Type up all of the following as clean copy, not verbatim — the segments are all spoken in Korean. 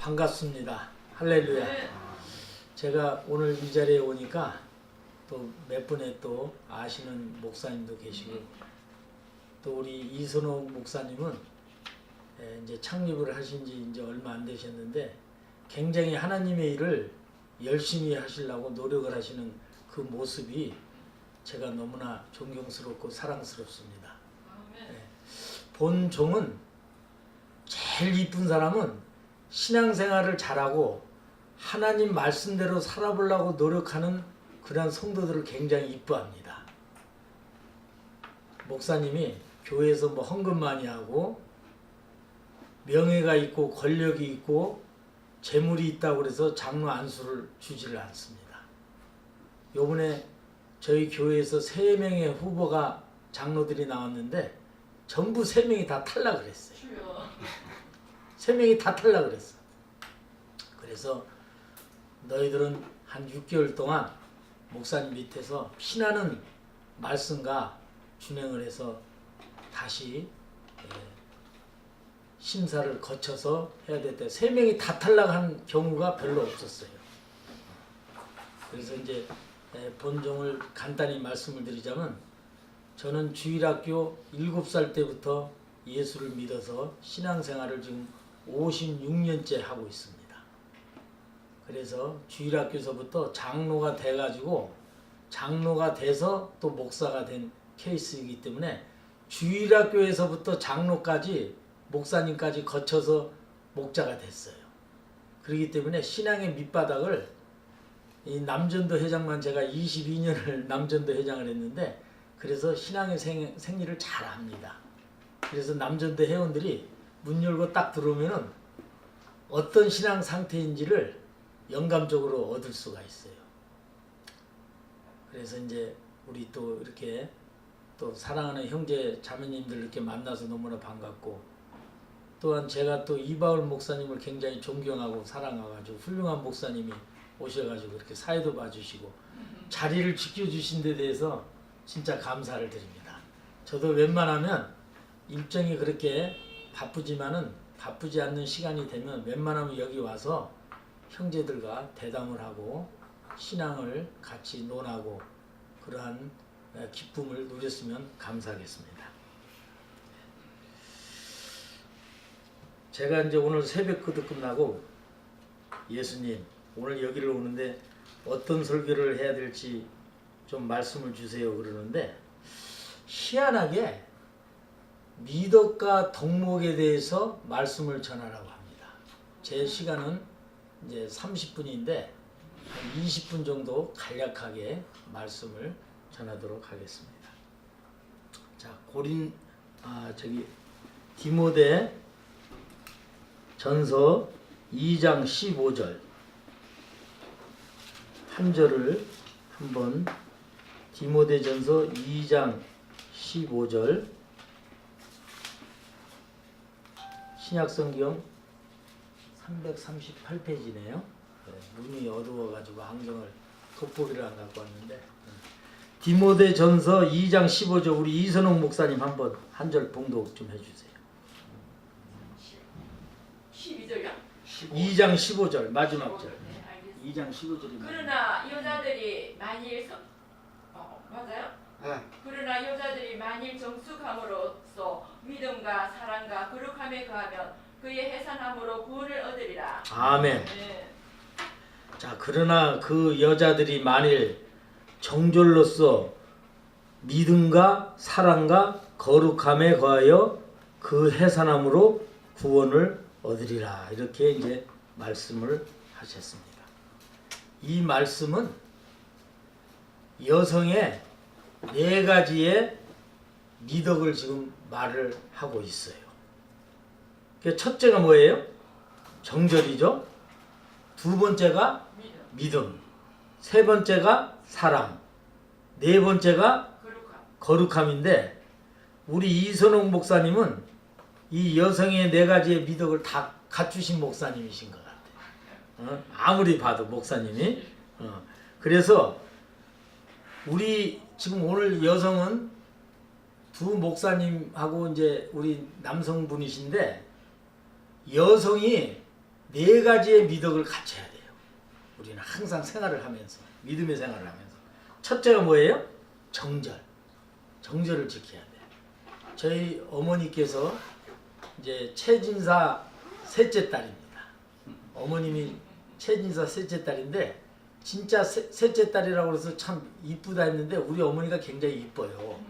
반갑습니다. 할렐루야. 제가 오늘 이 자리에 오니까 또 몇 분의 또 아시는 목사님도 계시고 또 우리 이선호 목사님은 이제 창립을 하신 지 이제 얼마 안 되셨는데 굉장히 하나님의 일을 열심히 하시려고 노력을 하시는 그 모습이 제가 너무나 존경스럽고 사랑스럽습니다. 본 종은 제일 이쁜 사람은 신앙생활을 잘하고 하나님 말씀대로 살아보려고 노력하는 그런 성도들을 굉장히 이뻐합니다. 목사님이 교회에서 뭐 헌금 많이 하고 명예가 있고 권력이 있고 재물이 있다고 그래서 장로 안수를 주지를 않습니다. 요번에 저희 교회에서 3명의 후보가 장로들이 나왔는데 전부 3명이 다 탈락을 했어요. 3명이 다 탈락을 했어. 그래서 너희들은 한 6개월 동안 목사님 밑에서 피나는 말씀과 준행을 해서 다시 심사를 거쳐서 해야 됐대. 3명이 다 탈락한 경우가 별로 없었어요. 그래서 이제 본종을 간단히 말씀을 드리자면 저는 주일학교 7살 때부터 예수를 믿어서 신앙생활을 지금 56년째 하고 있습니다. 그래서 주일학교에서부터 장로가 돼가지고 장로가 돼서 또 목사가 된 케이스이기 때문에 주일학교에서부터 장로까지 목사님까지 거쳐서 목자가 됐어요. 그렇기 때문에 신앙의 밑바닥을 이 남전도 회장만 제가 22년을 남전도 회장을 했는데 그래서 신앙의 생리를 잘 압니다. 그래서 남전도 회원들이 문 열고 딱 들어오면은 어떤 신앙 상태인지를 영감적으로 얻을 수가 있어요. 그래서 이제 우리 또 이렇게 또 사랑하는 형제 자매님들 이렇게 만나서 너무나 반갑고 또한 제가 또 이바울 목사님을 굉장히 존경하고 사랑해가지고 훌륭한 목사님이 오셔가지고 이렇게 사회도 봐주시고 자리를 지켜주신 데 대해서 진짜 감사를 드립니다. 저도 웬만하면 일정이 그렇게 바쁘지만은 바쁘지 않는 시간이 되면 웬만하면 여기 와서 형제들과 대담을 하고 신앙을 같이 논하고 그러한 기쁨을 누렸으면 감사하겠습니다. 제가 이제 오늘 새벽 기도 끝나고 예수님 오늘 여기를 오는데 어떤 설교를 해야 될지 좀 말씀을 주세요 그러는데 희한하게 미덕과 덕목에 대해서 말씀을 전하라고 합니다. 제 시간은 이제 30분인데 한 20분 정도 간략하게 말씀을 전하도록 하겠습니다. 자, 디모데 전서 2장 15절 한 절을 한번 디모데 전서 2장 15절 신약성경 338페이지네요. 눈이 어두워가지고 안경을 돋보기를 안 갖고 왔는데 디모데 전서 2장 15절 우리 이선홍 목사님 한번 한 절 봉독 좀 해주세요. 12절이요? 2장 15절 마지막 절. 2장 15절입니다. 그러나 여자들이 만일 맞아요? 네. 그러나 여자들이 만일 정숙함으로써 믿음과 사랑과 거룩함에 거하면 그의 해산함으로 구원을 얻으리라. 아멘. 네. 자, 그러나 그 여자들이 만일 정졸로서 믿음과 사랑과 거룩함에 거하여 그 해산함으로 구원을 얻으리라. 이렇게 이제 말씀을 하셨습니다. 이 말씀은 여성의 4가지의 미덕을 지금 말을 하고 있어요. 첫째가 뭐예요? 정절이죠. 두 번째가 믿음. 세 번째가 사랑. 네 번째가 거룩함인데 우리 이선홍 목사님은 이 여성의 4가지의 미덕을 다 갖추신 목사님이신 것 같아요. 아무리 봐도 목사님이. 그래서 우리 지금 오늘 여성은 두 목사님하고 이제 우리 남성분이신데 여성이 네 가지의 미덕을 갖춰야 돼요. 우리는 항상 생활을 하면서, 믿음의 생활을 하면서. 첫째가 뭐예요? 정절. 정절을 지켜야 돼요. 저희 어머니께서 이제 최진사 셋째 딸입니다. 어머님이 최진사 셋째 딸인데 진짜 셋째 딸이라고 해서 참 이쁘다 했는데 우리 어머니가 굉장히 이뻐요.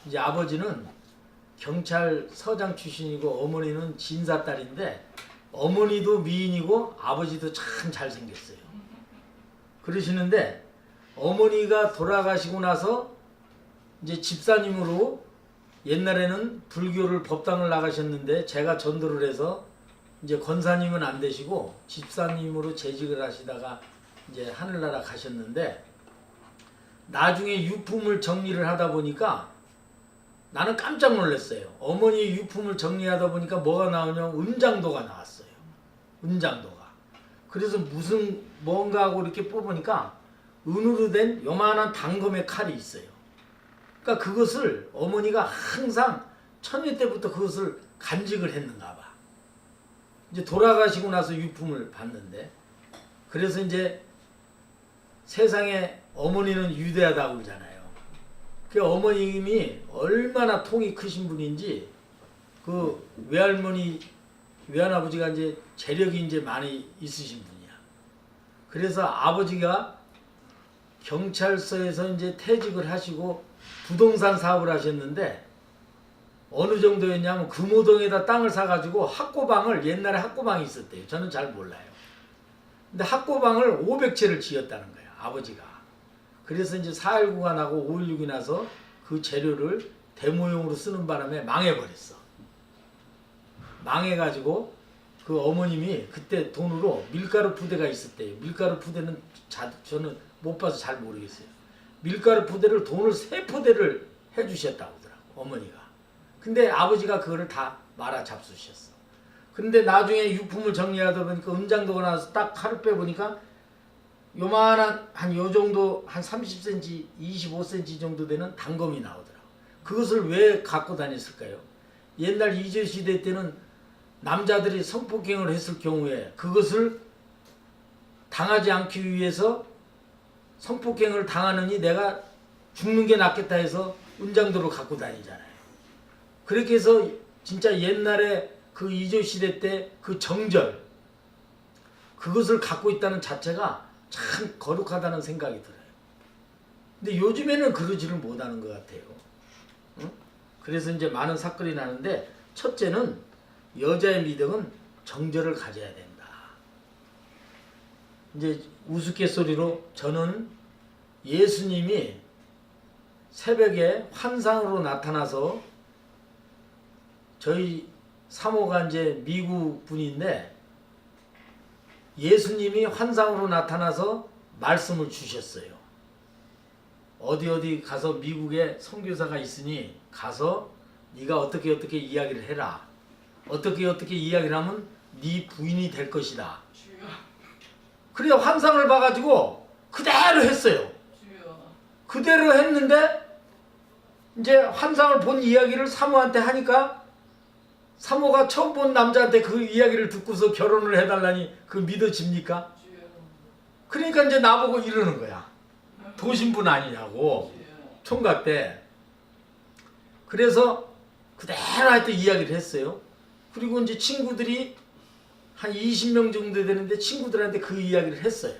이제 아버지는 경찰서장 출신이고 어머니는 진사 딸인데 어머니도 미인이고 아버지도 참 잘생겼어요. 그러시는데 어머니가 돌아가시고 나서 이제 집사님으로 옛날에는 불교를 법당을 나가셨는데 제가 전도를 해서 이제 권사님은 안 되시고 집사님으로 재직을 하시다가 이제 하늘나라 가셨는데 나중에 유품을 정리를 하다 보니까 나는 깜짝 놀랐어요. 어머니 유품을 정리하다 보니까 뭐가 나오냐면 은장도가 나왔어요. 은장도가. 그래서 무슨 뭔가 하고 이렇게 뽑으니까 은으로 된 요만한 단검의 칼이 있어요. 그러니까 그것을 어머니가 항상 천일 때부터 그것을 간직을 했는가 봐. 이제 돌아가시고 나서 유품을 봤는데 그래서 이제 세상에 어머니는 위대하다고 그러잖아요. 그 어머님이 얼마나 통이 크신 분인지 그 외할아버지가 이제 재력이 이제 많이 있으신 분이야. 그래서 아버지가 경찰서에서 이제 퇴직을 하시고 부동산 사업을 하셨는데 어느 정도였냐면 금호동에다 땅을 사가지고 학고방을 옛날에 학고방이 있었대요. 저는 잘 몰라요. 근데 학고방을 500채를 지었다는 거예요. 아버지가. 그래서 이제 4.19가 나고 5.16이 나서 그 재료를 대모용으로 쓰는 바람에 망해버렸어. 망해가지고 그 어머님이 그때 돈으로 밀가루 부대가 있었대요. 밀가루 부대는 저는 못 봐서 잘 모르겠어요. 밀가루 부대를 돈을 3포대를 해주셨다고 하더라고 어머니가. 근데 아버지가 그거를 다 말아 잡수셨어. 근데 나중에 유품을 정리하다 보니까 은장도가 나와서 딱 칼을 빼보니까 요만한 한 요 정도 한 30cm, 25cm 정도 되는 단검이 나오더라고. 그것을 왜 갖고 다녔을까요? 옛날 이조시대 때는 남자들이 성폭행을 했을 경우에 그것을 당하지 않기 위해서 성폭행을 당하느니 내가 죽는 게 낫겠다 해서 은장도를 갖고 다니잖아요. 그렇게 해서 진짜 옛날에 그 이조시대 때 그 정절 그것을 갖고 있다는 자체가 참 거룩하다는 생각이 들어요. 근데 요즘에는 그러지를 못하는 것 같아요. 응? 그래서 이제 많은 사건이 나는데 첫째는 여자의 미덕은 정절을 가져야 된다. 이제 우스갯소리로 저는 예수님이 새벽에 환상으로 나타나서 저희 사모가 이제 미국 분인데 예수님이 환상으로 나타나서 말씀을 주셨어요. 어디 가서 미국에 선교사가 있으니 가서 네가 어떻게 이야기를 해라. 어떻게 이야기를 하면 네 부인이 될 것이다. 그래 환상을 봐가지고 그대로 했어요. 그대로 했는데 이제 환상을 본 이야기를 사모한테 하니까 사모가 처음 본 남자한테 그 이야기를 듣고서 결혼을 해달라니 그 믿어집니까? 그러니까 이제 나보고 이러는 거야. 도신분 아니냐고 총각 때. 그래서 그대로 하여튼 이야기를 했어요. 그리고 이제 친구들이 한 20명 정도 되는데 친구들한테 그 이야기를 했어요.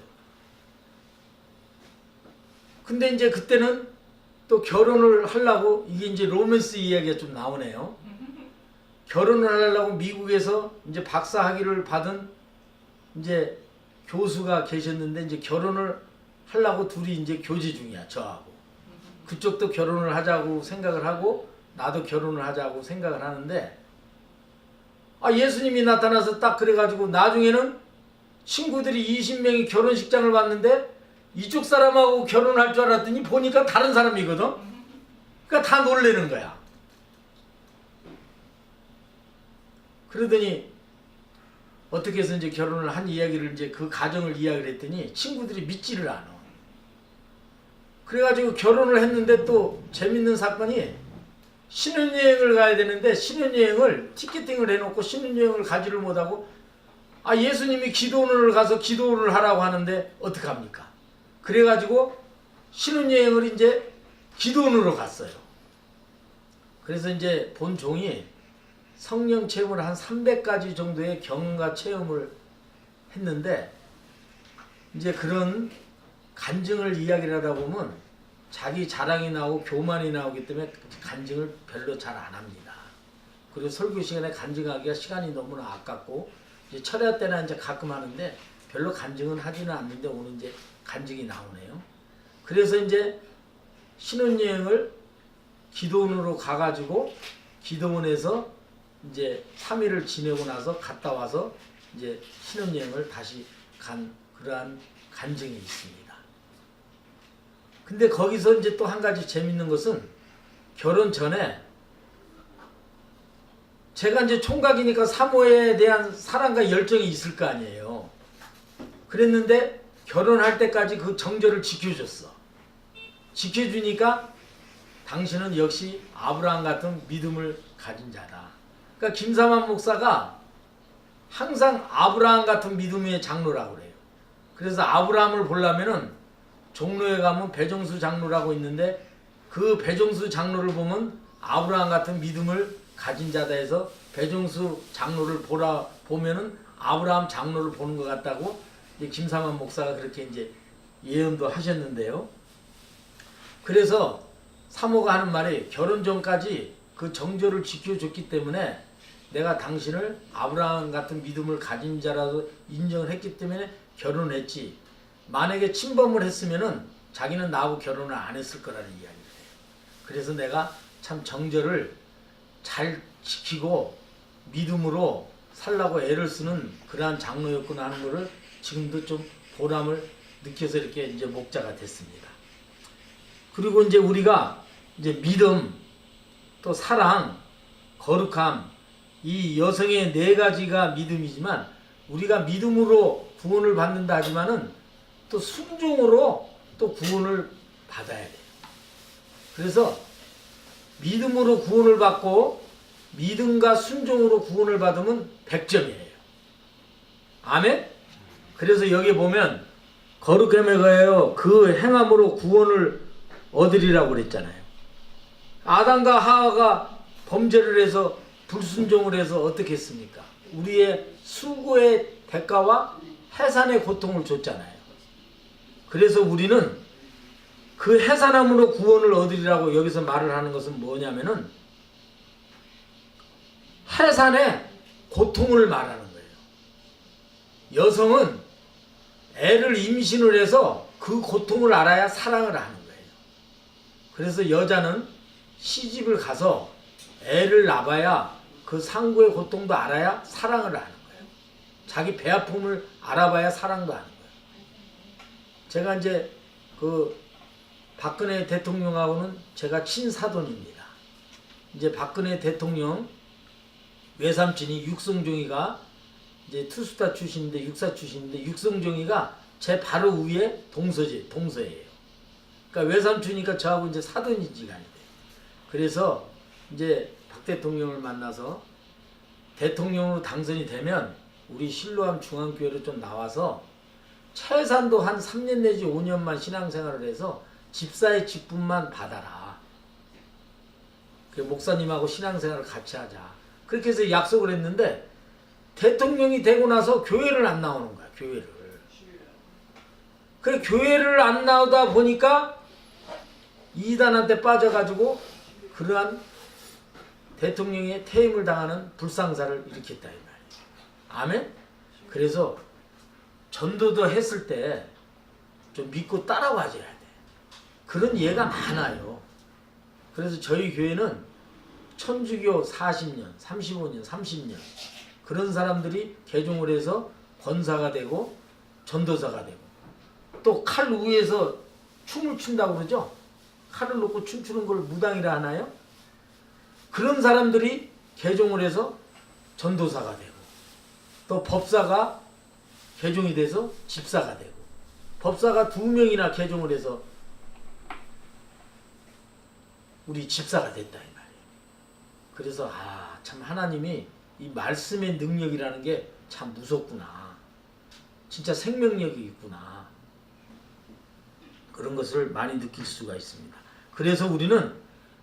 근데 이제 그때는 또 결혼을 하려고 이게 이제 로맨스 이야기가 좀 나오네요. 결혼을 하려고 미국에서 이제 박사 학위를 받은 이제 교수가 계셨는데 이제 결혼을 하려고 둘이 이제 교제 중이야, 저하고. 그쪽도 결혼을 하자고 생각을 하고 나도 결혼을 하자고 생각을 하는데 예수님이 나타나서 딱 그래가지고 나중에는 친구들이 20명이 결혼식장을 봤는데 이쪽 사람하고 결혼할 줄 알았더니 보니까 다른 사람이거든. 그러니까 다 놀라는 거야. 그러더니 어떻게 해서 이제 결혼을 한 이야기를 이제 그 가정을 이야기를 했더니 친구들이 믿지를 않아. 그래가지고 결혼을 했는데 또 재밌는 사건이 신혼여행을 가야 되는데 신혼여행을 티켓팅을 해놓고 신혼여행을 가지를 못하고 아, 예수님이 기도원을 가서 기도를 하라고 하는데 어떡합니까? 그래가지고 신혼여행을 이제 기도원으로 갔어요. 그래서 이제 본 종이 성령 체험을 한 300가지 정도의 경험과 체험을 했는데, 이제 그런 간증을 이야기를 하다 보면 자기 자랑이 나오고 교만이 나오기 때문에 간증을 별로 잘 안 합니다. 그리고 설교 시간에 간증하기가 시간이 너무나 아깝고, 이제 철야 때나 이제 가끔 하는데 별로 간증은 하지는 않는데 오늘 이제 간증이 나오네요. 그래서 이제 신혼여행을 기도원으로 가가지고 기도원에서 이제 3일을 지내고 나서 갔다 와서 이제 신혼여행을 다시 간 그러한 간증이 있습니다. 근데 거기서 이제 또 한 가지 재밌는 것은 결혼 전에 제가 이제 총각이니까 사모에 대한 사랑과 열정이 있을 거 아니에요. 그랬는데 결혼할 때까지 그 정절을 지켜줬어. 지켜주니까 당신은 역시 아브라함 같은 믿음을 가진 자다. 그러니까 김삼환 목사가 항상 아브라함 같은 믿음의 장로라고 그래요. 그래서 아브라함을 보려면은 종로에 가면 배종수 장로라고 있는데 그 배종수 장로를 보면 아브라함 같은 믿음을 가진 자다 해서 배종수 장로를 보면은 아브라함 장로를 보는 것 같다고 이제 김삼환 목사가 그렇게 이제 예언도 하셨는데요. 그래서 사모가 하는 말이 결혼 전까지 그 정절을 지켜줬기 때문에 내가 당신을 아브라함 같은 믿음을 가진 자라고 인정을 했기 때문에 결혼했지. 만약에 침범을 했으면은 자기는 나하고 결혼을 안 했을 거라는 이야기예요. 그래서 내가 참 정절을 잘 지키고 믿음으로 살라고 애를 쓰는 그러한 장로였구나 하는 것을 지금도 좀 보람을 느껴서 이렇게 이제 목자가 됐습니다. 그리고 이제 우리가 이제 믿음, 또 사랑, 거룩함, 이 여성의 네 가지가 믿음이지만 우리가 믿음으로 구원을 받는다 하지만은 또 순종으로 또 구원을 받아야 돼요. 그래서 믿음으로 구원을 받고 믿음과 순종으로 구원을 받으면 100점이에요. 아멘? 그래서 여기 보면 거룩함에 가하여 그 행함으로 구원을 얻으리라고 그랬잖아요. 아담과 하와가 범죄를 해서 불순종을 해서 어떻게 했습니까? 우리의 수고의 대가와 해산의 고통을 줬잖아요. 그래서 우리는 그 해산함으로 구원을 얻으리라고 여기서 말을 하는 것은 뭐냐면은 해산의 고통을 말하는 거예요. 여성은 애를 임신을 해서 그 고통을 알아야 사랑을 하는 거예요. 그래서 여자는 시집을 가서 애를 낳아야 그 상고의 고통도 알아야 사랑을 하는 거예요. 자기 배 아픔을 알아봐야 사랑도 하는 거예요. 제가 이제 그 박근혜 대통령하고는 제가 친사돈입니다. 이제 박근혜 대통령 외삼촌이 육성종이가 이제 투스타 출신인데 육사 출신인데 육성종이가 제 바로 위에 동서예요. 그러니까 외삼촌이니까 저하고 이제 사돈이 지간이 돼요. 그래서 이제 박 대통령을 만나서 대통령으로 당선이 되면 우리 실로암 중앙교회로 좀 나와서 최소한도 한 3년 내지 5년만 신앙생활을 해서 집사의 직분만 받아라. 그 목사님하고 신앙생활을 같이 하자. 그렇게 해서 약속을 했는데 대통령이 되고 나서 교회를 안 나오는 거야. 교회를. 그래 교회를 안 나오다 보니까 이단한테 빠져가지고 그러한 대통령의 퇴임을 당하는 불상사를 일으켰다 이 말이에요. 아멘? 그래서 전도도 했을 때 좀 믿고 따라와줘야 돼. 그런 예가 많아요. 그래서 저희 교회는 천주교 40년, 35년, 30년 그런 사람들이 개종을 해서 권사가 되고 전도사가 되고 또 칼 위에서 춤을 춘다고 그러죠. 칼을 놓고 춤추는 걸 무당이라 하나요? 그런 사람들이 개종을 해서 전도사가 되고 또 법사가 개종이 돼서 집사가 되고 법사가 2명이나 개종을 해서 우리 집사가 됐다 이 말이에요. 그래서 참 하나님이 이 말씀의 능력이라는 게 참 무섭구나. 진짜 생명력이 있구나. 그런 것을 많이 느낄 수가 있습니다. 그래서 우리는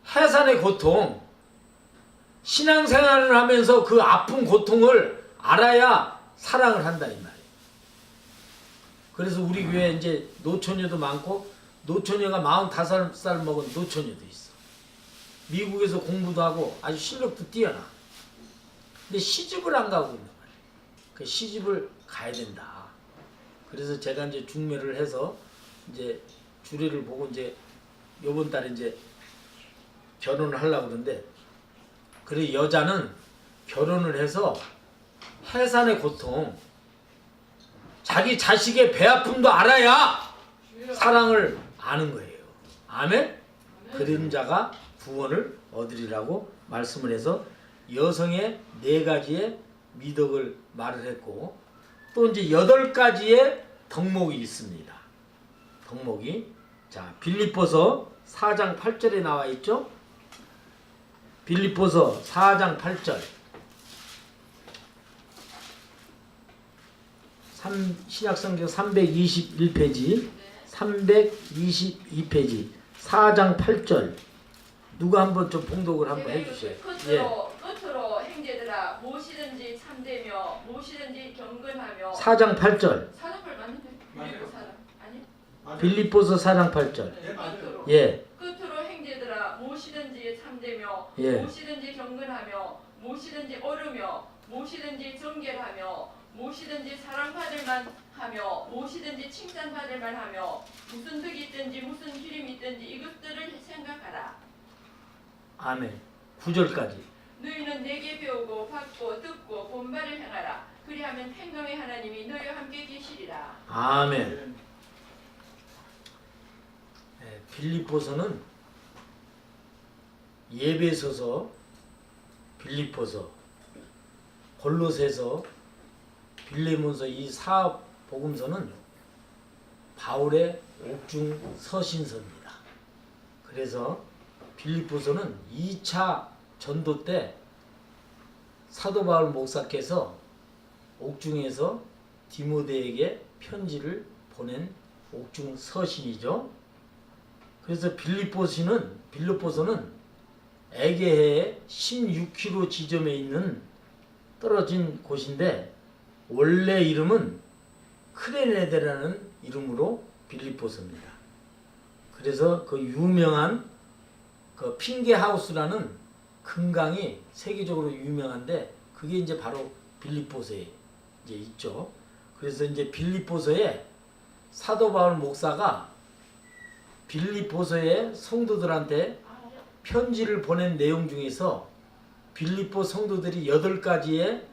해산의 고통, 신앙생활을 하면서 그 아픈 고통을 알아야 사랑을 한다 이 말이에요. 그래서 우리 교회에 이제 노처녀도 많고 노처녀가 45살 먹은 노처녀도 있어. 미국에서 공부도 하고 아주 실력도 뛰어나. 근데 시집을 안 가고 있는 말이에요. 그 시집을 가야 된다. 그래서 제가 이제 중매를 해서 이제 주례를 보고 이제 요번 달에 이제 결혼을 하려고 그러는데, 그래 여자는 결혼을 해서 해산의 고통, 자기 자식의 배 아픔도 알아야 사랑을 아는 거예요. 아멘? 그런 자가 구원을 얻으리라고 말씀을 해서 여성의 4가지의 미덕을 말을 했고, 또 이제 8가지의 덕목이 있습니다. 덕목이, 자 빌립보서 4장 8절에 나와 있죠. 빌립보서 4장 8절. 신약성경 321페이지, 322페이지, 4장 8절. 누가 한번 좀 봉독을 한번 해주세요. 끝으로 형제들아 무엇이든지 참되며 무엇이든지 경건하며. 4장 8절. 4장 8 맞는데? 아니? 빌립보서 4장 8절. 끝으로. 예. 끝으로 형제들아 무엇이든지 참되며 예. 무엇이든지 경건하며 무엇이든지 옳으며 무엇이든지 정결하며 무엇이든지 사랑받을 만하며 무엇이든지 칭찬받을 만하며 무슨 덕이 있든지 무슨 기름이 있든지 이것들을 생각하라. 아멘. 9절까지. 너희는 내게 배우고 받고 듣고 본바를 행하라. 그리하면 평강의 하나님이 너희와 함께 계시리라. 아멘. 네, 빌립보서는 예배서서, 빌립보서, 골로새서, 빌레몬서 이 4복음서는 바울의 옥중 서신서입니다. 그래서 빌립보서는 2차 전도 때 사도 바울 목사께서 옥중에서 디모데에게 편지를 보낸 옥중 서신이죠. 그래서 빌립보서는 에게해의 16km 지점에 있는 떨어진 곳인데, 원래 이름은 크레네데라는 이름으로 빌립보서입니다. 그래서 그 유명한 그 핑게하우스라는 금강이 세계적으로 유명한데, 그게 이제 바로 빌립보서에 이제 있죠. 그래서 이제 빌립보서에 사도 바울 목사가 빌립보서의 성도들한테 편지를 보낸 내용 중에서 빌립보 성도들이 8가지의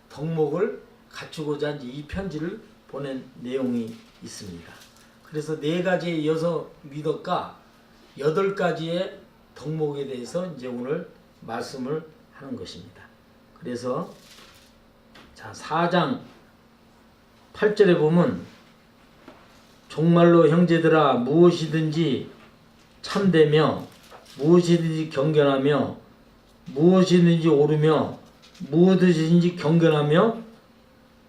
덕목을 갖추고자 이제 이 편지를 보낸 내용이 있습니다. 그래서 4가지의 여성 미덕과 8가지의 덕목에 대해서 이제 오늘 말씀을 하는 것입니다. 그래서 자 4장 8절에 보면, 정말로 형제들아 무엇이든지 참되며 무엇이든지 경건하며 무엇이든지 옳으며 무엇이든지 경건하며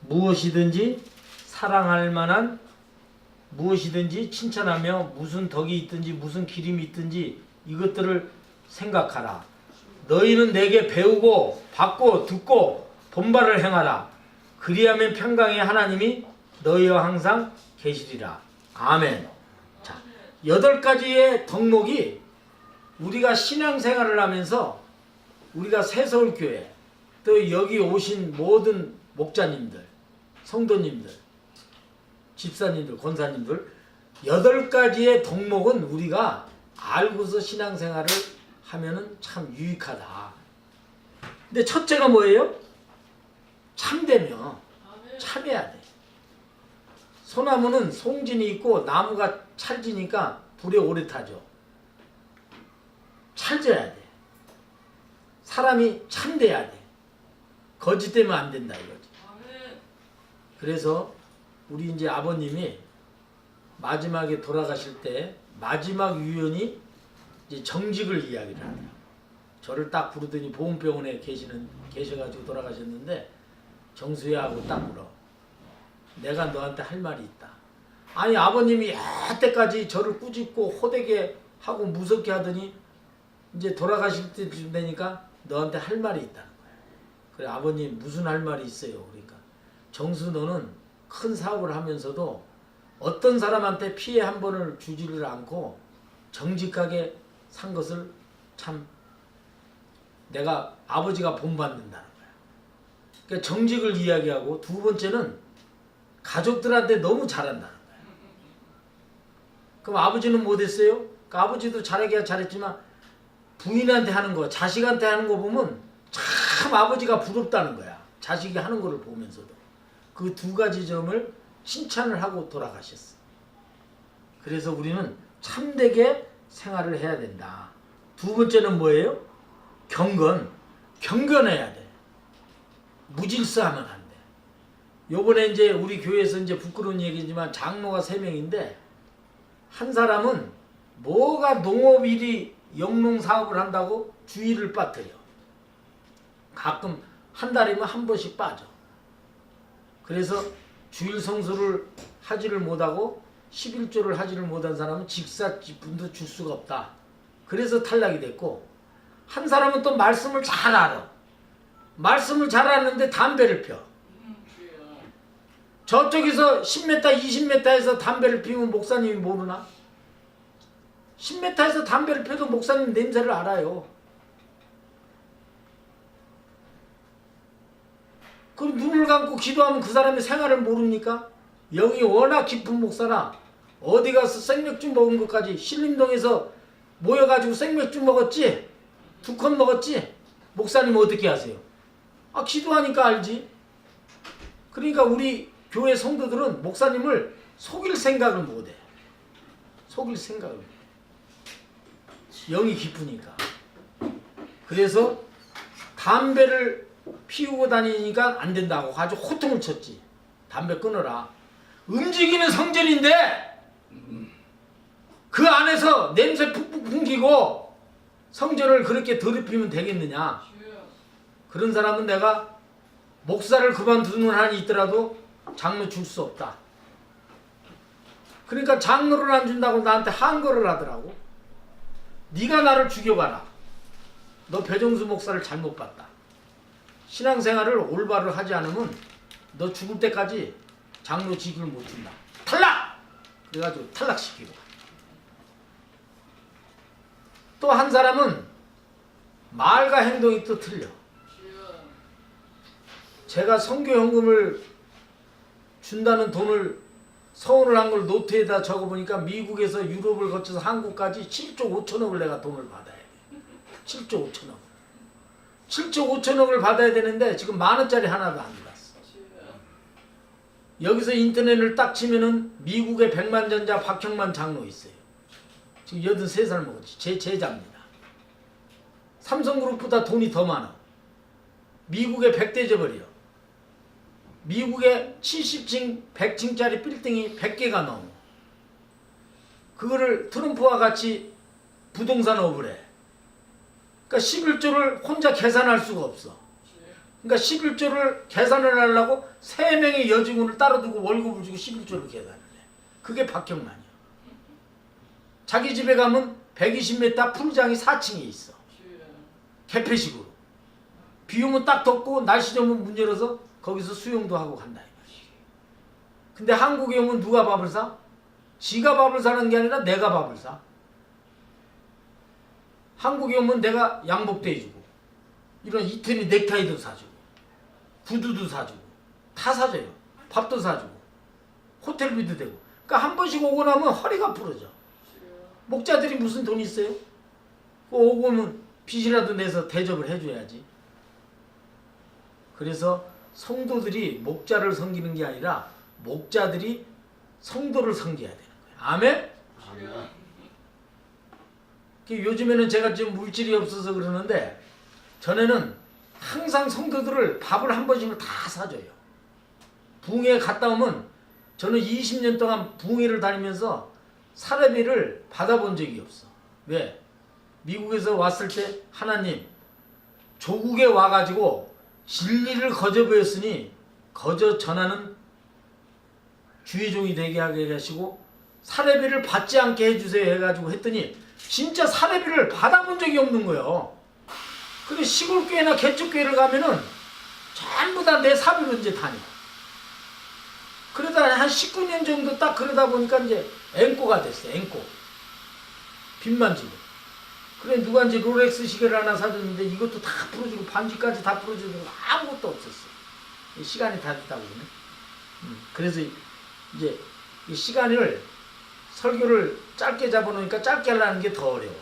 무엇이든지 사랑할 만한 무엇이든지 칭찬하며 무슨 덕이 있든지 무슨 기림이 있든지 이것들을 생각하라. 너희는 내게 배우고 받고 듣고 본바를 행하라. 그리하면 평강의 하나님이 너희와 항상 계시리라. 아멘. 자, 8가지의 덕목이 우리가 신앙생활을 하면서 우리가 새서울교회 또 여기 오신 모든 목자님들, 성도님들, 집사님들, 권사님들 8가지의 덕목은 우리가 알고서 신앙생활을 하면은 참 유익하다. 근데 첫째가 뭐예요? 참되며 참해야 돼. 소나무는 송진이 있고 나무가 찰지니까 불에 오래 타죠. 찰져야 돼. 사람이 참돼야 돼. 거짓되면 안 된다 이거지. 그래서 우리 이제 아버님이 마지막에 돌아가실 때 마지막 유언이 이제 정직을 이야기를 하네요. 저를 딱 부르더니 보험병원에 계셔가지고 돌아가셨는데, 정수야 하고 딱 물어. 내가 너한테 할 말이 있다. 아니 아버님이 여태까지 저를 꾸짖고 호되게 하고 무섭게 하더니 이제 돌아가실 때쯤 되니까 너한테 할 말이 있다는 거야. 그래 아버님 무슨 할 말이 있어요. 그러니까 정수 너는 큰 사업을 하면서도 어떤 사람한테 피해 한 번을 주지를 않고 정직하게 산 것을 참 내가 아버지가 본받는다는 거야. 그러니까 정직을 이야기하고 두 번째는 가족들한테 너무 잘한다는 거야. 그럼 아버지는 못했어요? 그러니까 아버지도 잘하기야 잘했지만 부인한테 하는 거, 자식한테 하는 거 보면 참 아버지가 부럽다는 거야. 자식이 하는 거를 보면서도. 그 두 가지 점을 칭찬을 하고 돌아가셨어. 그래서 우리는 참되게 생활을 해야 된다. 두 번째는 뭐예요? 경건해야 돼. 무질서하면 안 돼. 요번에 이제 우리 교회에서 이제 부끄러운 얘기지만 장로가 3명인데 한 사람은 뭐가 농업일이 영농 사업을 한다고 주의를 빠뜨려. 가끔 한 달이면 한 번씩 빠져. 그래서 주일 성수를 하지를 못하고 11조를 하지를 못한 사람은 직사지분도 줄 수가 없다. 그래서 탈락이 됐고 한 사람은 또 말씀을 잘 알아. 말씀을 잘 아는데 담배를 펴. 저쪽에서 10m, 20m에서 담배를 피우면 목사님이 모르나? 10m에서 담배를 펴도 목사님 냄새를 알아요. 그럼 눈을 감고 기도하면 그 사람의 생활을 모릅니까? 영이 워낙 깊은 목사라 어디 가서 생맥주 먹은 것까지 신림동에서 모여가지고 생맥주 먹었지? 2컵 먹었지? 목사님 어떻게 하세요? 아 기도하니까 알지. 그러니까 우리 교회 성도들은 목사님을 속일 생각을 못해. 속일 생각을 못해. 영이 깊으니까. 그래서 담배를 피우고 다니니까 안 된다고 아주 호통을 쳤지. 담배 끊어라. 움직이는 성전인데 그 안에서 냄새 푹푹 풍기고 성전을 그렇게 더럽히면 되겠느냐. 그런 사람은 내가 목사를 그만두는 한이 있더라도 장로 줄 수 없다. 그러니까 장로를 안 준다고 나한테 항거를 하더라고. 네가 나를 죽여봐라. 너 배정수 목사를 잘못 봤다. 신앙생활을 올바로 하지 않으면 너 죽을 때까지 장로 직을 못 준다. 탈락! 그래가지고 탈락시키고. 또 한 사람은 말과 행동이 또 틀려. 제가 선교 헌금을 준다는 돈을 서운을 한 걸 노트에다 적어보니까 미국에서 유럽을 거쳐서 한국까지 7조 5천억을 내가 돈을 받아야 돼. 7조 5천억. 7조 5천억을 받아야 되는데 지금 10,000원짜리 하나도 안 들어갔어. 여기서 인터넷을 딱 치면은 미국의 백만전자 박형만 장로 있어요. 지금 83살 먹었지. 제 제자입니다. 삼성그룹보다 돈이 더 많아. 미국의 100대 재벌이요. 미국의 70층, 100층짜리 빌딩이 100개가 넘어. 그거를 트럼프와 같이 부동산 업을 해. 그러니까 11조를 혼자 계산할 수가 없어. 그러니까 11조를 계산을 하려고 3명의 여직원을 따로 두고 월급을 주고 11조를 계산을 해. 그게 박형만이야. 자기 집에 가면 120m 풀장이 4층에 있어. 개폐식으로. 비 오면 딱 덮고 날씨 좋으면 문 열어서 거기서 수영도 하고 간다. 근데 한국에 오면 누가 밥을 사? 지가 밥을 사는 게 아니라 내가 밥을 사. 한국에 오면 내가 양복도 해주고 이런 이태리 넥타이도 사주고 구두도 사주고 다 사줘요. 밥도 사주고 호텔비도 되고. 그러니까 한 번씩 오고 나면 허리가 부러져. 목자들이 무슨 돈이 있어요? 오고 오면 빚이라도 내서 대접을 해줘야지. 그래서 성도들이 목자를 섬기는 게 아니라 목자들이 성도를 섬겨야 되는 거예요. 아멘? 요즘에는 제가 지금 물질이 없어서 그러는데 전에는 항상 성도들을 밥을 한 번씩은 다 사줘요. 부흥회 갔다 오면 저는 20년 동안 부흥회를 다니면서 사례비를 받아본 적이 없어. 왜? 미국에서 왔을 때 하나님 조국에 와가지고 진리를 거저보였으니 거저 전하는 주의종이 되게 하게 하시고 사례비를 받지 않게 해주세요 해가지고 했더니 진짜 사례비를 받아본 적이 없는 거예요. 그리고 시골교회나 개척교회를 가면은 전부 다 내 사비로 이제 다니고. 그러다 한 19년 정도 딱 그러다 보니까 이제 앵꼬가 됐어요. 앵꼬. 빚만 지고. 그래 누가 이제 롤렉스 시계를 하나 사줬는데 이것도 다 풀어주고 반지까지 다 풀어주고 아무것도 없었어. 시간이 다 됐다고 그러네. 그래서 이제 이 시간을 설교를 짧게 잡아놓으니까 짧게 하려는 게 더 어려워.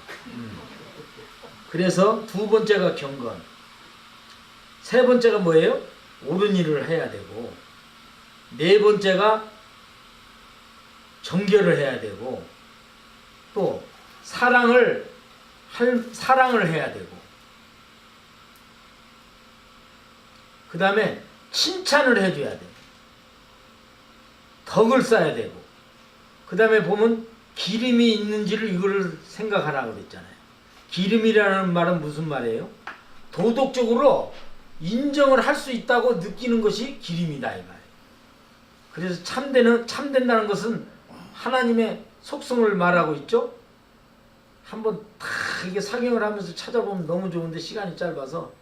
그래서 두 번째가 경건. 세 번째가 뭐예요? 옳은 일을 해야 되고 네 번째가 정결을 해야 되고 또 사랑을 해야 되고 그 다음에 칭찬을 해줘야 돼. 덕을 쌓아야 되고 그 다음에 보면 기름이 있는지를 이거를 생각하라고 그랬잖아요. 기름이라는 말은 무슨 말이에요? 도덕적으로 인정을 할 수 있다고 느끼는 것이 기름이다 이 말이에요. 그래서 참된다는 것은 하나님의 속성을 말하고 있죠. 한번 다 이게 사경을 하면서 찾아보면 너무 좋은데 시간이 짧아서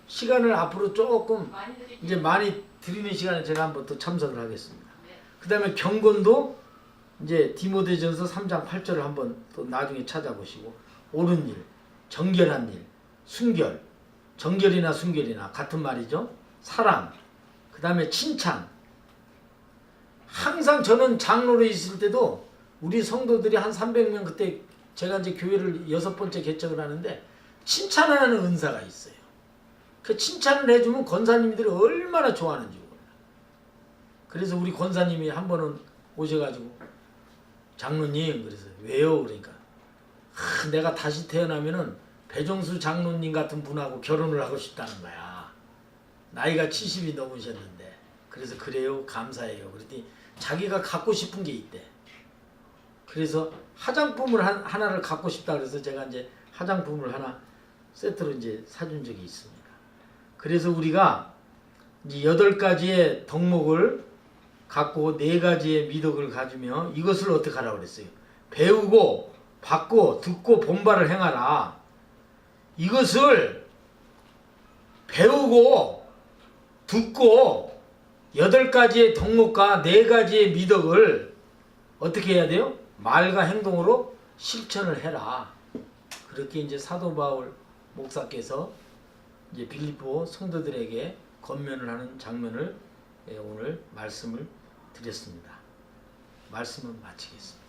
시간을 앞으로 조금 많이 드릴게요. 이제 많이 드리는 시간에 제가 한번 또 참석을 하겠습니다. 그 다음에 경건도 이제 디모데전서 3장 8절을 한번 또 나중에 찾아보시고 옳은 일, 정결한 일, 순결, 정결이나 순결이나 같은 말이죠. 사랑, 그 다음에 칭찬. 항상 저는 장로로 있을 때도 우리 성도들이 한 300명 그때 제가 이제 교회를 6번째 개척을 하는데 칭찬하는 은사가 있어요. 그 칭찬을 해주면 권사님들이 얼마나 좋아하는지 몰라요. 그래서 우리 권사님이 한 번은 오셔가지고 장로님 그래서 왜요? 그러니까 내가 다시 태어나면은 배종수 장로님 같은 분하고 결혼을 하고 싶다는 거야. 나이가 70이 넘으셨는데 그래서 그래요 감사해요. 그랬더니 자기가 갖고 싶은 게 있대. 그래서 화장품을 하나를 갖고 싶다 그래서 제가 이제 화장품을 하나 세트로 이제 사준 적이 있습니다. 그래서 우리가 이제 8가지의 덕목을 갖고 4가지의 미덕을 가지며 이것을 어떻게 하라고 그랬어요? 배우고 받고 듣고 본바를 행하라. 이것을 배우고 듣고 8가지의 덕목과 4가지의 미덕을 어떻게 해야 돼요? 말과 행동으로 실천을 해라. 그렇게 이제 사도 바울 목사께서 이제 빌립보 성도들에게 권면을 하는 장면을 오늘 말씀을 드렸습니다. 말씀을 마치겠습니다.